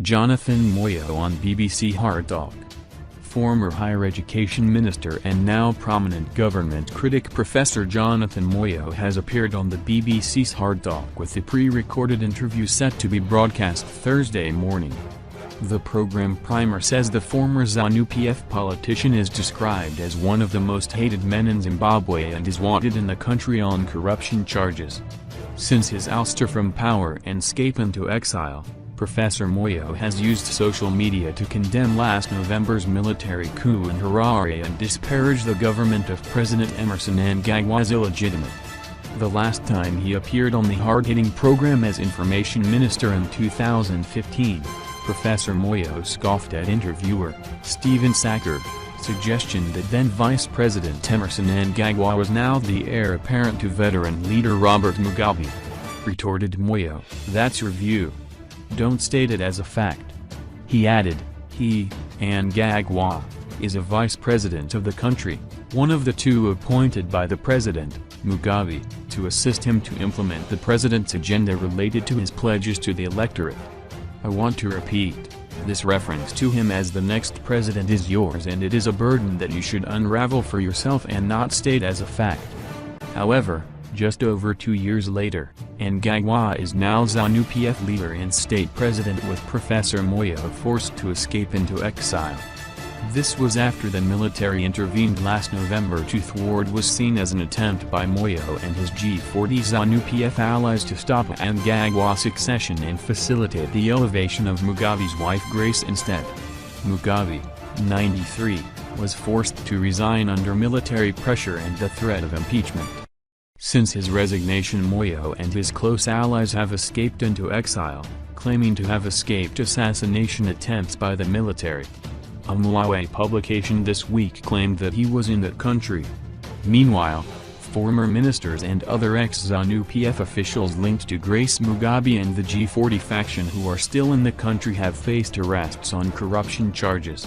Jonathan Moyo on BBC HARDtalk. Former higher education minister and now prominent government critic Professor Jonathan Moyo has appeared on the BBC's HARDtalk with a pre-recorded interview set to be broadcast Thursday morning. The program primer says the former Zanu PF politician is described as one of the most hated men in Zimbabwe and is wanted in the country on corruption charges. Since his ouster from power and escape into exile, Professor Moyo has used social media to condemn last November's military coup in Harare and disparage the government of President Emmerson Mnangagwa as illegitimate. The last time he appeared on the hard-hitting program as information minister in 2015, Professor Moyo scoffed at interviewer Stephen Sacker's suggestion that then Vice President Emmerson Mnangagwa was now the heir apparent to veteran leader Robert Mugabe. Retorted Moyo, "That's your view. Don't state it as a fact." He added, he, Mnangagwa, is a vice president of the country, one of the two appointed by the president, Mugabe, to assist him to implement the president's agenda related to his pledges to the electorate. I want to repeat, this reference to him as the next president is yours and it is a burden that you should unravel for yourself and not state as a fact. However, just over 2 years later, Mnangagwa is now Zanu PF leader and state president with Professor Moyo forced to escape into exile. This was after the military intervened last November to thwart what was seen as an attempt by Moyo and his G40 Zanu PF allies to stop Mnangagwa's succession and facilitate the elevation of Mugabe's wife Grace instead. Mugabe, 93, was forced to resign under military pressure and the threat of impeachment. Since his resignation, Moyo and his close allies have escaped into exile, claiming to have escaped assassination attempts by the military. A Malawi publication this week claimed that he was in the country. Meanwhile, former ministers and other ex-Zanu PF officials linked to Grace Mugabe and the G40 faction who are still in the country have faced arrests on corruption charges.